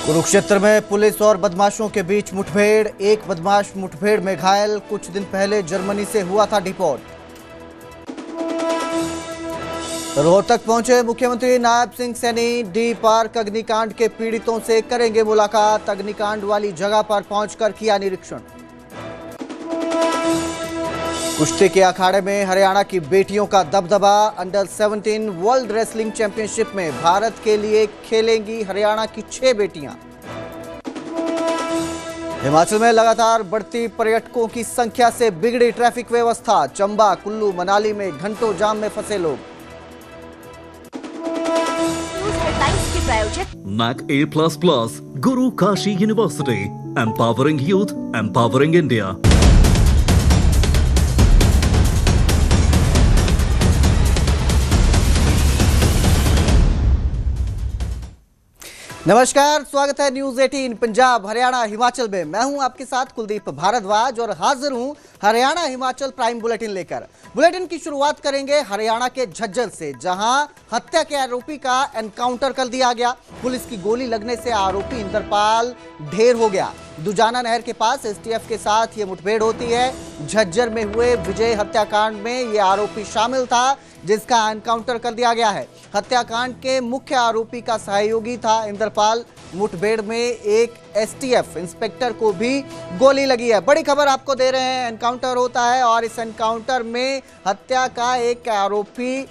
कुरुक्षेत्र में पुलिस और बदमाशों के बीच मुठभेड़, एक बदमाश मुठभेड़ में घायल। कुछ दिन पहले जर्मनी से हुआ था डिपोर्ट। रोहतक पहुंचे मुख्यमंत्री नायब सिंह सैनी, डी पार्क अग्निकांड के पीड़ितों से करेंगे मुलाकात। अग्निकांड वाली जगह पर पहुंचकर किया निरीक्षण। कुश्ती के अखाड़े में हरियाणा की बेटियों का दबदबा। अंडर 17 वर्ल्ड रेसलिंग चैंपियनशिप में भारत के लिए खेलेंगी हरियाणा की 6 बेटियां। हिमाचल में लगातार बढ़ती पर्यटकों की संख्या से बिगड़ी ट्रैफिक व्यवस्था। चंबा, कुल्लू, मनाली में घंटों जाम में फंसे लोग। NAC A++ Guru Kashi University, empowering youth, empowering India. नमस्कार, स्वागत है न्यूज 18 पंजाब हरियाणा हिमाचल में। मैं हूं आपके साथ कुलदीप भारद्वाज और हाजिर हूं हरियाणा हिमाचल प्राइम बुलेटिन लेकर। बुलेटिन की शुरुआत करेंगे हरियाणा के झज्जर से, जहां हत्या के आरोपी का एनकाउंटर कर दिया गया। पुलिस की गोली लगने से आरोपी इंद्रपाल ढेर हो गया। दुजाना नहर के पास एसटीएफ के साथ ये मुठभेड़ होती है। झज्जर में हुए विजय हत्याकांड में ये आरोपी शामिल था, जिसका एनकाउंटर कर दिया गया है। हत्याकांड के मुख्य आरोपी का सहयोगी था इंद्रपाल। मुठभेड़ में एक एसटीएफ इंस्पेक्टर को भी गोली लगी है। बड़ी खबर आपको दे रहे हैं, एनकाउंटर होता है और इस एनकाउंटर में हत्या का एक आरोपी।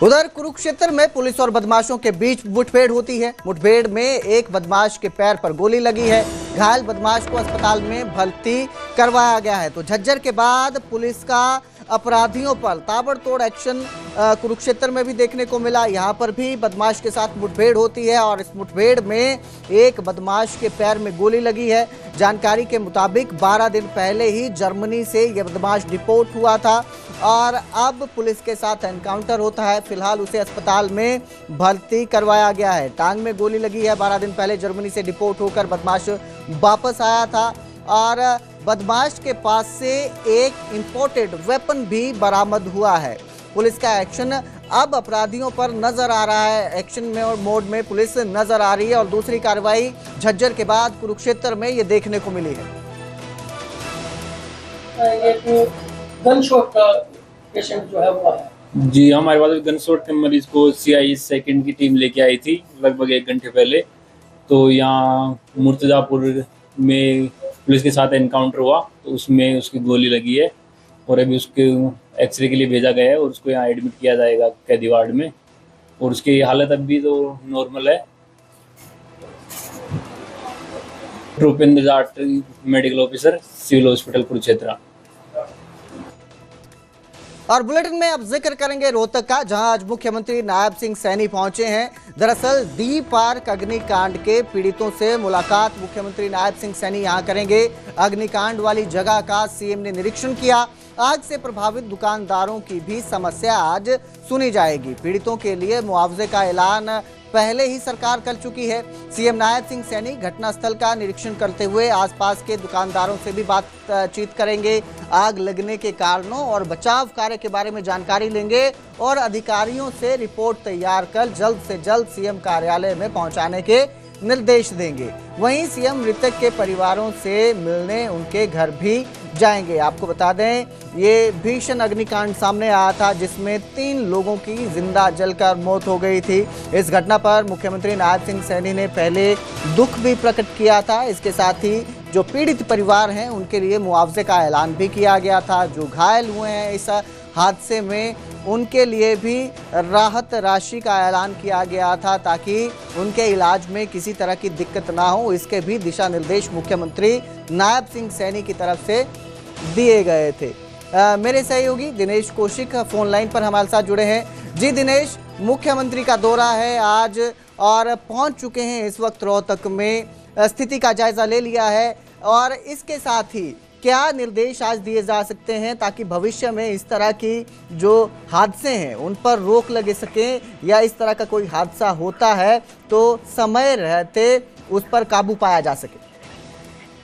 उधर कुरुक्षेत्र में पुलिस और बदमाशों के बीच मुठभेड़ होती है। मुठभेड़ में एक बदमाश के पैर पर गोली लगी है। घायल बदमाश को अस्पताल में भर्ती करवाया गया है। तो झज्जर के बाद पुलिस का अपराधियों पर ताबड़तोड़ एक्शन कुरुक्षेत्र में भी देखने को मिला। यहाँ पर भी बदमाश के साथ मुठभेड़ होती है और इस मुठभेड़ में एक बदमाश के पैर में गोली लगी है। जानकारी के मुताबिक 12 दिन पहले ही जर्मनी से यह बदमाश डिपोर्ट हुआ था और अब पुलिस के साथ एनकाउंटर होता है। फिलहाल उसे अस्पताल में भर्ती करवाया गया है। टांग में गोली लगी है। 12 दिन पहले जर्मनी से डिपोर्ट होकर बदमाश वापस आया था और बदमाश के पास से एक इंपोर्टेड वेपन भी बरामद हुआ है। पुलिस का एक्शन अब अपराधियों पर नजर आ रहा है। एक्शन में और मोड में पुलिस नजर आ रही है और दूसरी कार्रवाई झज्जर के बाद कुरुक्षेत्र में ये देखने को मिली है। गनशॉट का पेशेंट जो है वो है जी, हमारे पास गनशॉट के मरीज को CI सेकंड की टीम लेके आई थी लगभग 1 घंटे पहले। तो यहाँ मुर्तजापुर में पुलिस के साथ एनकाउंटर हुआ, तो उसमें उसकी गोली लगी है और अभी उसके एक्सरे के लिए भेजा गया है और उसको यहाँ एडमिट किया जाएगा कैदी वार्ड में। और उसकी हालत अभी तो नॉर्मल है। Rupendra Jat, medical officer, civil hospital Kurukshetra. और बुलेटिन में अब जिक्र करेंगे रोहतक का, जहां आज मुख्यमंत्री नायब सिंह सैनी पहुंचे हैं। दरअसल डी पार्क अग्निकांड के पीड़ितों से मुलाकात मुख्यमंत्री नायब सिंह सैनी यहां करेंगे। अग्निकांड वाली जगह का सीएम ने निरीक्षण किया। आग से प्रभावित दुकानदारों की भी समस्या आज सुनी जाएगी। पीड़ितों के लिए मुआवजे का ऐलान पहले ही सरकार कर चुकी है। सीएम नायब सिंह सैनी घटनास्थल का निरीक्षण करते हुए आसपास के दुकानदारों से भी बातचीत करेंगे। आग लगने के कारणों और बचाव कार्य के बारे में जानकारी लेंगे और अधिकारियों से रिपोर्ट तैयार कर जल्द से जल्द सीएम कार्यालय में पहुंचाने के निर्देश देंगे। वहीं सीएम मृतक के परिवारों से मिलने उनके घर भी जाएंगे। आपको बता दें, ये भीषण अग्निकांड सामने आया था जिसमें 3 लोगों की जिंदा जलकर मौत हो गई थी। इस घटना पर मुख्यमंत्री नायब सिंह सैनी ने पहले दुख भी प्रकट किया था। इसके साथ ही जो पीड़ित परिवार हैं उनके लिए मुआवजे का ऐलान भी किया गया था। जो घायल हुए हैं इस हादसे में उनके लिए भी राहत राशि का ऐलान किया गया था, ताकि उनके इलाज में किसी तरह की दिक्कत ना हो। इसके भी दिशा निर्देश मुख्यमंत्री नायब सिंह सैनी की तरफ से दिए गए थे। मेरे सहयोगी दिनेश कौशिक फोन लाइन पर हमारे साथ जुड़े हैं। जी दिनेश, मुख्यमंत्री का दौरा है आज और पहुंच चुके हैं इस वक्त रोहतक में, स्थिति का जायजा ले लिया है और इसके साथ ही क्या निर्देश आज दिए जा सकते हैं ताकि भविष्य में इस तरह की जो हादसे हैं उन पर रोक लगे सके, या इस तरह का कोई हादसा होता है तो समय रहते उस पर काबू पाया जा सके?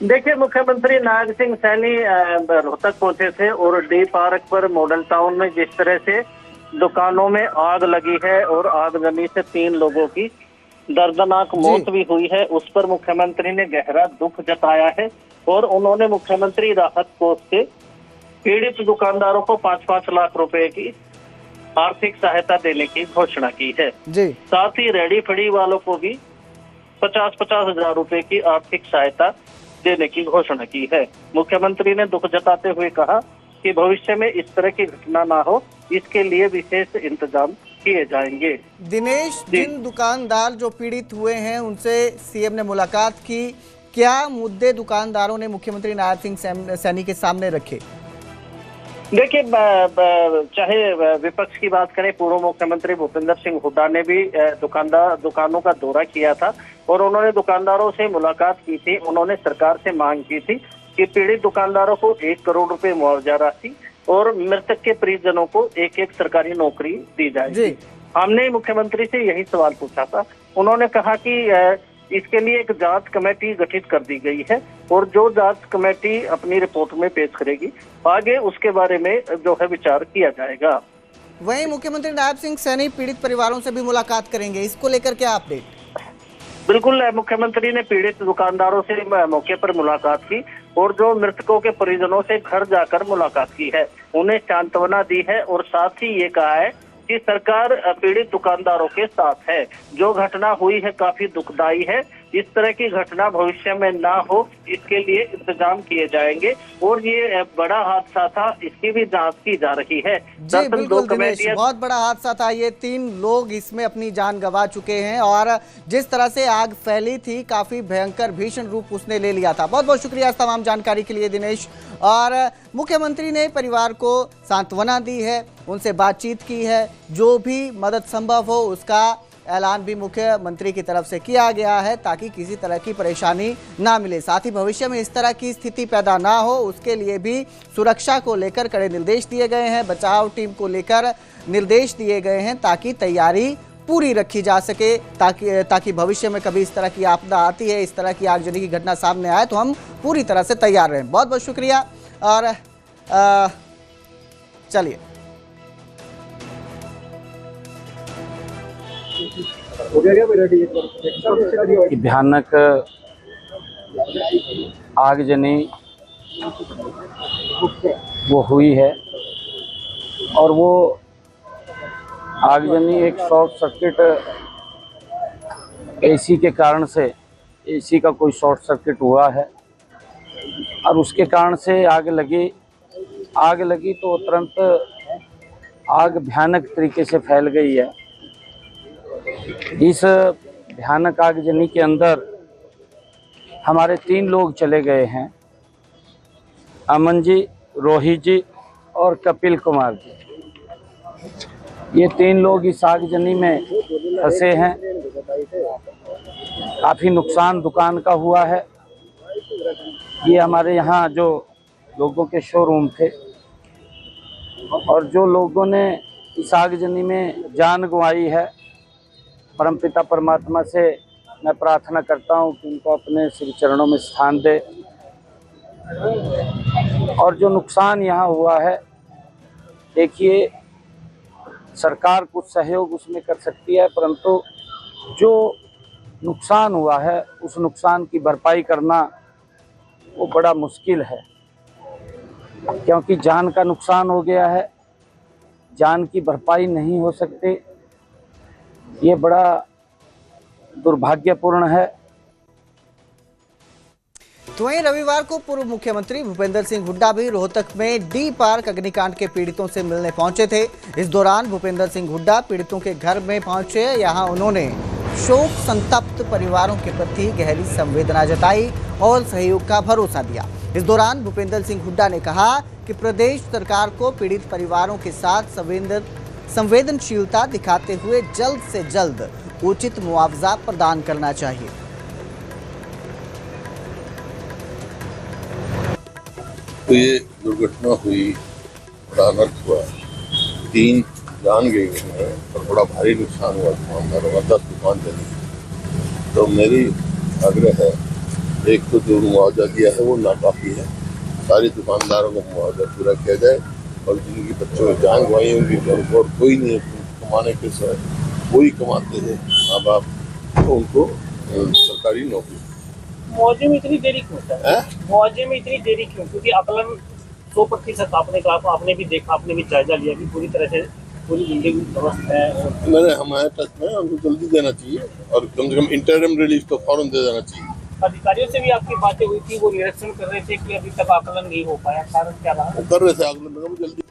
देखिए, मुख्यमंत्री नायब सिंह सैनी रोहतक पहुंचे थे और डी पार्क पर मॉडल टाउन में जिस तरह से दुकानों में आग लगी है और आग लगने से 3 लोगों की दर्दनाक मौत भी हुई है, उस पर मुख्यमंत्री ने गहरा दुख जताया है और उन्होंने मुख्यमंत्री राहत कोष से पीड़ित दुकानदारों को 5-5 लाख रुपए की आर्थिक सहायता देने की घोषणा की है जी। साथ ही रेडी फड़ी वालों को भी 50-50 हजार रुपए की आर्थिक सहायता देने की घोषणा की है। मुख्यमंत्री ने दुख जताते हुए कहा कि भविष्य में इस तरह की घटना ना हो, इसके लिए विशेष इंतजाम किए जाएंगे। दिनेश, जिन दुकानदार जो पीड़ित हुए हैं उनसे सीएम ने मुलाकात की, क्या मुद्दे दुकानदारों ने मुख्यमंत्री नायब सिंह सैनी के सामने रखे? देखिए, चाहे विपक्ष की बात करें, पूर्व मुख्यमंत्री भूपेंद्र सिंह हुड्डा ने भी दुकानों का दौरा किया था और उन्होंने दुकानदारों से मुलाकात की थी। उन्होंने सरकार से मांग की थी कि पीड़ित दुकानदारों को 1 करोड़ रुपए मुआवजा राशि और मृतक के परिजनों को एक सरकारी नौकरी दी जाएगी। हमने मुख्यमंत्री से यही सवाल पूछा था। उन्होंने कहा कि इसके लिए एक जांच कमेटी गठित कर दी गई है और जो जांच कमेटी अपनी रिपोर्ट में पेश करेगी, आगे उसके बारे में जो है विचार किया जाएगा। वहीं मुख्यमंत्री नायब सिंह सैनी पीड़ित परिवारों से भी मुलाकात करेंगे, इसको लेकर क्या अपडेट? बिल्कुल, मुख्यमंत्री ने पीड़ित दुकानदारों से मौके पर मुलाकात की और जो मृतकों के परिजनों से घर जाकर मुलाकात की है, उन्हें सांत्वना दी है और साथ ही ये कहा है कि सरकार पीड़ित दुकानदारों के साथ है। जो घटना हुई है काफी दुखदायी है, इस तरह की घटना भविष्य में ना हो, इसके लिए इंतजाम किए जाएंगे और ये बड़ा हादसा था, इसकी भी जांच की जा रही है। जी बिल्कुल दिनेश, बहुत बड़ा हादसा था ये, 3 लोग इसमें अपनी जान गंवा चुके हैं और जिस तरह से आग फैली थी काफी भयंकर भीषण रूप उसने ले लिया था। बहुत बहुत शुक्रिया तमाम जानकारी के लिए दिनेश। और मुख्यमंत्री ने परिवार को सांत्वना दी है, उनसे बातचीत की है, जो भी मदद संभव हो उसका ऐलान भी मुख्यमंत्री की तरफ से किया गया है ताकि किसी तरह की परेशानी ना मिले। साथ ही भविष्य में इस तरह की स्थिति पैदा ना हो उसके लिए भी सुरक्षा को लेकर कड़े निर्देश दिए गए हैं, बचाव टीम को लेकर निर्देश दिए गए हैं ताकि तैयारी पूरी रखी जा सके, ताकि भविष्य में कभी इस तरह की आपदा आती है, इस तरह की आगजनी की घटना सामने आए तो हम पूरी तरह से तैयार रहें। बहुत बहुत शुक्रिया। और चलिए भयानक आगजनी वो हुई है और वो आगजनी एक शॉर्ट सर्किट एसी के कारण से, एसी का कोई शॉर्ट सर्किट हुआ है और उसके कारण से आग लगी तो तुरंत आग भयानक तरीके से फैल गई है। इस भयानक आगजनी के अंदर हमारे 3 लोग चले गए हैं, अमन जी, रोहित जी और कपिल कुमार जी। ये 3 लोग इस आगजनी में फंसे हैं। काफ़ी नुकसान दुकान का हुआ है। ये हमारे यहाँ जो लोगों के शोरूम थे और जो लोगों ने इस आगजनी में जान गंवाई है, परमपिता परमात्मा से मैं प्रार्थना करता हूँ कि उनको अपने श्री चरणों में स्थान दे। और जो नुकसान यहाँ हुआ है, देखिए सरकार कुछ सहयोग उसमें कर सकती है, परंतु जो नुकसान हुआ है उस नुकसान की भरपाई करना वो बड़ा मुश्किल है, क्योंकि जान का नुकसान हो गया है, जान की भरपाई नहीं हो सकती। ये बड़ा दुर्भाग्यपूर्ण है। तो वहीं रविवार को पूर्व मुख्यमंत्री भूपेंद्र सिंह हुड्डा भी रोहतक में डी पार्क अग्निकांड के पीड़ितों से मिलने पहुंचे थे। इस दौरान भूपेंद्र सिंह हुड्डा पीड़ितों के घर में पहुंचे। यहां उन्होंने शोक संतप्त परिवारों के प्रति गहरी संवेदना जताई और सहयोग का भरोसा दिया। इस दौरान भूपेंद्र सिंह हुड्डा ने कहा कि प्रदेश सरकार को पीड़ित परिवारों के साथ संवेदनशीलता दिखाते हुए जल्द से जल्द उचित मुआवजा प्रदान करना चाहिए। तो ये दुर्घटना हुई, बड़ा अनर्थ हुआ, 3 जान गई हैं और बड़ा भारी नुकसान हुआ दुकानदारों का, 10 दुकान चली। तो मेरी आग्रह है, एक तो जो मुआवजा दिया है वो नाकाफी है, सारे दुकानदारों को मुआवजा पूरा किया जाए और जिनकी बच्चों ने जान गंवाई उनकी घर और कोई नहीं कमाने के साथ, वही कमाते हैं, माँ बाप तो उनको सरकारी नौकरी। मुआवजे में इतनी देरी क्यों है? मुआवजे में इतनी देरी क्यों? क्योंकि आकलन 100% आपने भी देखा, आपने भी जायजा लिया कि पूरी तरह से पूरी बिल्डिंग ध्वस्त है। मैंने हमारे टच में उनको जल्दी देना चाहिए और कम से कम इंटरिम रिलीफ तो फौरन दे देना चाहिए। अधिकारियों से भी आपकी बातें हुई थी, वो निरीक्षण कर रहे थे कि अभी तक आकलन नहीं हो पाया, कारण क्या रहा? वो कर रहे थे आकलन जल्दी।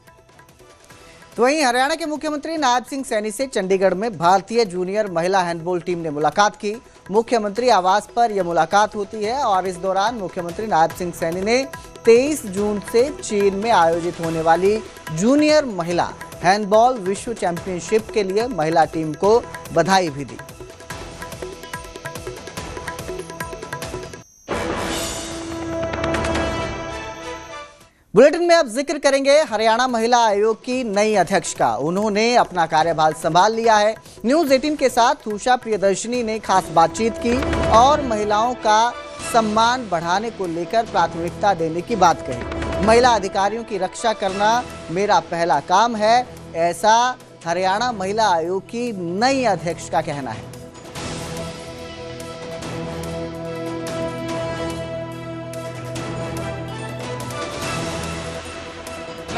तो वहीं हरियाणा के मुख्यमंत्री नायब सिंह सैनी से चंडीगढ़ में भारतीय जूनियर महिला हैंडबॉल टीम ने मुलाकात की। मुख्यमंत्री आवास पर यह मुलाकात होती है और इस दौरान मुख्यमंत्री नायब सिंह सैनी ने 23 जून से चीन में आयोजित होने वाली जूनियर महिला हैंडबॉल विश्व चैंपियनशिप के लिए महिला टीम को बधाई भी दी। बुलेटिन में अब जिक्र करेंगे हरियाणा महिला आयोग की नई अध्यक्ष का। उन्होंने अपना कार्यभार संभाल लिया है। न्यूज 18 के साथ उषा प्रियदर्शनी ने खास बातचीत की और महिलाओं का सम्मान बढ़ाने को लेकर प्राथमिकता देने की बात कही। महिला अधिकारियों की रक्षा करना मेरा पहला काम है, ऐसा हरियाणा महिला आयोग की नई अध्यक्ष का कहना है।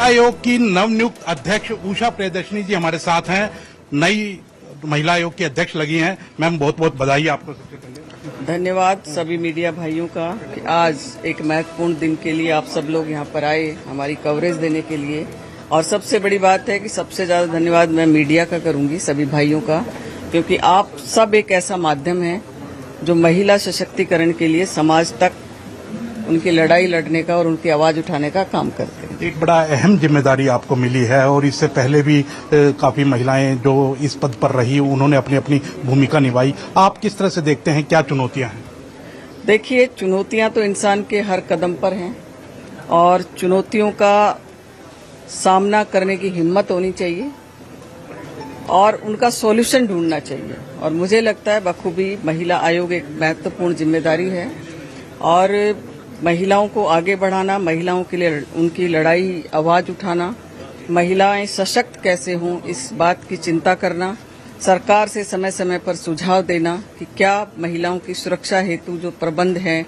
आयोग की नवनियुक्त अध्यक्ष उषा प्रियदर्शनी जी हमारे साथ हैं। नई महिला आयोग की अध्यक्ष लगी हैं। मैम बहुत बहुत बधाई आपको। सबसे पहले धन्यवाद सभी मीडिया भाइयों का कि आज एक महत्वपूर्ण दिन के लिए आप सब लोग यहाँ पर आए हमारी कवरेज देने के लिए। और सबसे बड़ी बात है कि सबसे ज्यादा धन्यवाद मैं मीडिया का करूंगी, सभी भाइयों का, क्योंकि आप सब एक ऐसा माध्यम है जो महिला सशक्तिकरण के लिए समाज तक उनकी लड़ाई लड़ने का और उनकी आवाज उठाने का काम करते हैं। एक बड़ा अहम जिम्मेदारी आपको मिली है और इससे पहले भी काफी महिलाएं जो इस पद पर रही उन्होंने अपनी अपनी भूमिका निभाई। आप किस तरह से देखते हैं, क्या चुनौतियां हैं? देखिए, चुनौतियां तो इंसान के हर कदम पर हैं और चुनौतियों का सामना करने की हिम्मत होनी चाहिए और उनका सॉल्यूशन ढूंढना चाहिए। और मुझे लगता है बखूबी महिला आयोग एक महत्वपूर्ण जिम्मेदारी है और महिलाओं को आगे बढ़ाना, महिलाओं के लिए उनकी लड़ाई आवाज उठाना, महिलाएं सशक्त कैसे हों इस बात की चिंता करना, सरकार से समय समय पर सुझाव देना कि क्या महिलाओं की सुरक्षा हेतु जो प्रबंध हैं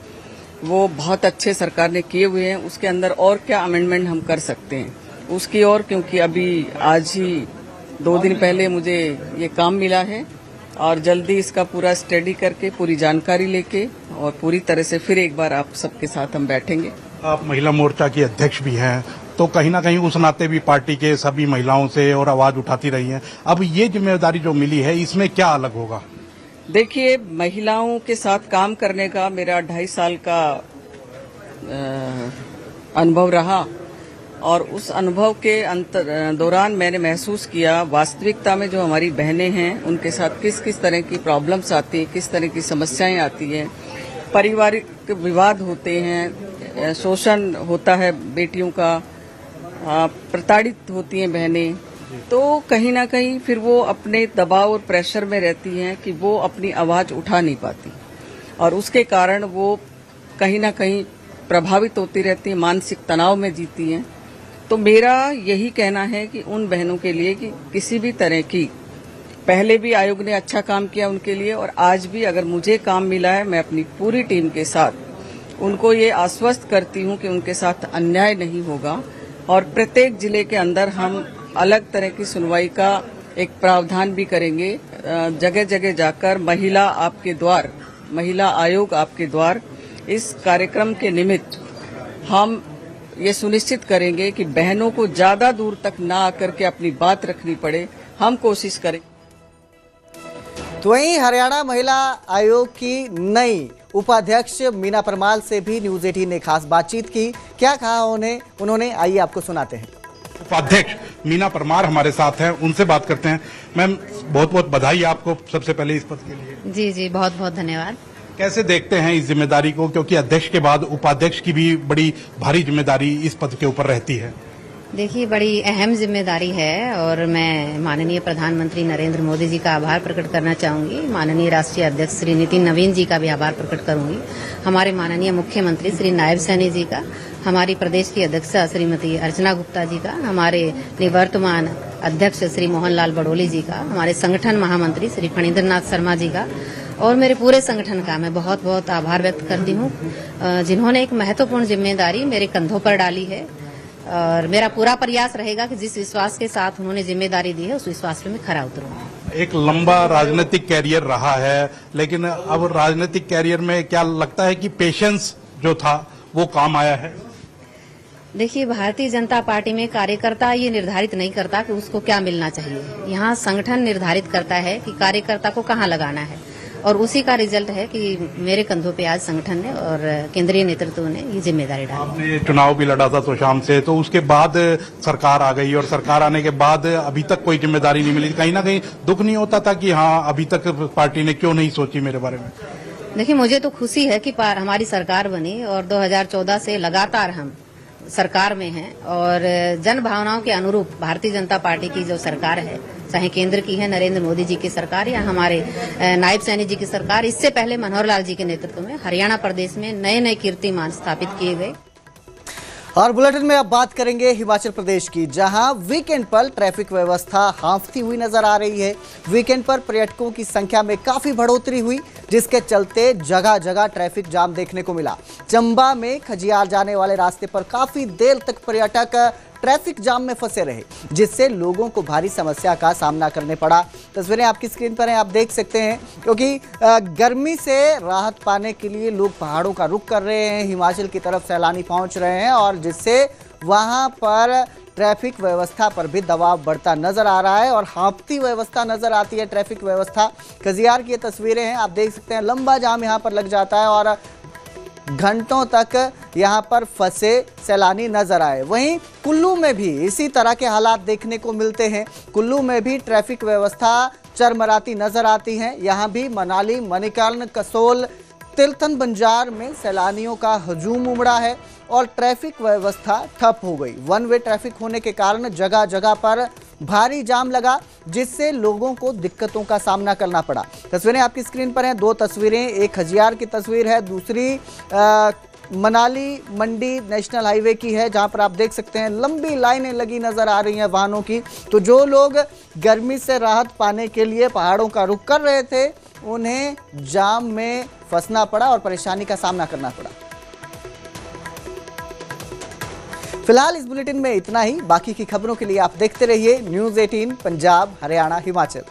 वो बहुत अच्छे सरकार ने किए हुए हैं, उसके अंदर और क्या अमेंडमेंट हम कर सकते हैं उसकी ओर, क्योंकि अभी आज ही 2 दिन पहले मुझे ये काम मिला है और जल्दी इसका पूरा स्टडी करके पूरी जानकारी लेके और पूरी तरह से फिर एक बार आप सबके साथ हम बैठेंगे। आप महिला मोर्चा की अध्यक्ष भी हैं तो कहीं ना कहीं उस नाते भी पार्टी के सभी महिलाओं से और आवाज उठाती रही हैं। अब ये जिम्मेदारी जो मिली है इसमें क्या अलग होगा? देखिए, महिलाओं के साथ काम करने का मेरा 2.5 साल का अनुभव रहा और उस अनुभव के दौरान मैंने महसूस किया वास्तविकता में जो हमारी बहनें हैं उनके साथ किस किस तरह की प्रॉब्लम्स आती हैं, किस तरह की समस्याएं आती हैं, पारिवारिक विवाद होते हैं, शोषण होता है बेटियों का, प्रताड़ित होती हैं बहनें, तो कहीं ना कहीं फिर वो अपने दबाव और प्रेशर में रहती हैं कि वो अपनी आवाज उठा नहीं पाती और उसके कारण वो कहीं ना कहीं प्रभावित होती रहती हैं, मानसिक तनाव में जीती हैं। तो मेरा यही कहना है कि उन बहनों के लिए कि किसी भी तरह की, पहले भी आयोग ने अच्छा काम किया उनके लिए और आज भी अगर मुझे काम मिला है, मैं अपनी पूरी टीम के साथ उनको ये आश्वस्त करती हूँ कि उनके साथ अन्याय नहीं होगा और प्रत्येक जिले के अंदर हम अलग तरह की सुनवाई का एक प्रावधान भी करेंगे। जगह जगह जाकर महिला आपके द्वार, महिला आयोग आपके द्वार, इस कार्यक्रम के निमित्त हम ये सुनिश्चित करेंगे कि बहनों को ज्यादा दूर तक ना आकर के अपनी बात रखनी पड़े, हम कोशिश करें। तो वहीं हरियाणा महिला आयोग की नई उपाध्यक्ष मीना परमार से भी न्यूज 18 ने खास बातचीत की। क्या कहा उन्होंने आइए आपको सुनाते हैं। उपाध्यक्ष मीना परमार हमारे साथ हैं, उनसे बात करते हैं। मैम बहुत बहुत बधाई आपको सबसे पहले इस पद के लिए। जी जी, बहुत बहुत धन्यवाद। कैसे देखते हैं इस जिम्मेदारी को, क्योंकि अध्यक्ष के बाद उपाध्यक्ष की भी बड़ी भारी जिम्मेदारी इस पद के ऊपर रहती है? देखिए, बड़ी अहम जिम्मेदारी है और मैं माननीय प्रधानमंत्री नरेंद्र मोदी जी का आभार प्रकट करना चाहूंगी, माननीय राष्ट्रीय अध्यक्ष श्री नितिन नवीन जी का भी आभार प्रकट करूंगी, हमारे माननीय मुख्यमंत्री श्री नायब सैनी जी का, हमारी प्रदेश की अध्यक्षा श्रीमती अर्चना गुप्ता जी का, हमारे निवर्तमान अध्यक्ष श्री मोहन लाल बड़ोली जी का, हमारे संगठन महामंत्री श्री फणींद्र नाथ शर्मा जी का और मेरे पूरे संगठन का मैं बहुत बहुत आभार व्यक्त करती हूँ, जिन्होंने एक महत्वपूर्ण जिम्मेदारी मेरे कंधों पर डाली है। और मेरा पूरा प्रयास रहेगा कि जिस विश्वास के साथ उन्होंने जिम्मेदारी दी है उस विश्वास पे मैं खरा उतरूंगा। एक लंबा राजनीतिक कैरियर रहा है, लेकिन अब राजनीतिक कैरियर में क्या लगता है कि पेशेंस जो था वो काम आया है? देखिए, भारतीय जनता पार्टी में कार्यकर्ता ये निर्धारित नहीं करता कि उसको क्या मिलना चाहिए। यहाँ संगठन निर्धारित करता है कि कार्यकर्ता को कहाँ लगाना है, और उसी का रिजल्ट है कि मेरे कंधों पे आज संगठन ने और केंद्रीय नेतृत्व ने ये जिम्मेदारी डाली। आपने चुनाव भी लड़ा था सुशाम से, तो उसके बाद सरकार आ गई और सरकार आने के बाद अभी तक कोई जिम्मेदारी नहीं मिली। कहीं ना कहीं दुख नहीं होता था कि हाँ, अभी तक पार्टी ने क्यों नहीं सोची मेरे बारे में? देखिए, मुझे तो खुशी है कि हमारी सरकार बनी और 2014 से लगातार हम सरकार में हैं और जन भावनाओं के अनुरूप भारतीय जनता पार्टी की जो सरकार है, चाहे केंद्र की है नरेंद्र मोदी जी की सरकार या हमारे नायब सैनी जी की सरकार, इससे पहले मनोहर लाल जी के नेतृत्व में हरियाणा प्रदेश में नए नए कीर्तिमान स्थापित किए गए। और बुलेटिन में अब बात करेंगे हिमाचल प्रदेश की, जहां वीकेंड पर ट्रैफिक व्यवस्था हांफती हुई नजर आ रही है। वीकेंड पर पर्यटकों की संख्या में काफी बढ़ोतरी हुई, जिसके चलते जगह जगह ट्रैफिक जाम देखने को मिला। चंबा में खजियार जाने वाले रास्ते पर काफी देर तक पर्यटक ट्रैफिक जाम में फंसे रहे, जिससे लोगों को भारी समस्या का सामना करने पड़ा। तस्वीरें आपकी स्क्रीन पर हैं, आप देख सकते हैं, क्योंकि गर्मी से राहत पाने के लिए लोग पहाड़ों का रुख कर रहे हैं, हिमाचल की तरफ सैलानी पहुंच रहे हैं, और जिससे वहां पर ट्रैफिक व्यवस्था पर भी दबाव बढ़ता नजर आ रहा है और हाँफती व्यवस्था नजर आती है। ट्रैफिक व्यवस्था खजियार की ये तस्वीरें हैं, आप देख सकते हैं, लंबा जाम यहाँ पर लग जाता है और घंटों तक यहां पर फंसे सैलानी नजर आए। वहीं कुल्लू में भी इसी तरह के हालात देखने को मिलते हैं। कुल्लू में भी ट्रैफिक व्यवस्था चरमराती नजर आती है। यहां भी मनाली, मणिकर्ण, कसोल, तिलथन बंजार में सैलानियों का हजूम उमड़ा है और ट्रैफिक व्यवस्था ठप हो गई। वन वे ट्रैफिक होने के कारण जगह जगह पर भारी जाम लगा, जिससे लोगों को दिक्कतों का सामना करना पड़ा। तस्वीरें आपकी स्क्रीन पर हैं, दो तस्वीरें, एक खजियार की तस्वीर है, दूसरी मनाली मंडी नेशनल हाईवे की है, जहां पर आप देख सकते हैं लंबी लाइनें लगी नजर आ रही हैं वाहनों की। तो जो लोग गर्मी से राहत पाने के लिए पहाड़ों का रुख कर रहे थे, उन्हें जाम में फंसना पड़ा और परेशानी का सामना करना पड़ा। फिलहाल इस बुलेटिन में इतना ही। बाकी की खबरों के लिए आप देखते रहिए न्यूज़ 18 पंजाब, हरियाणा, हिमाचल।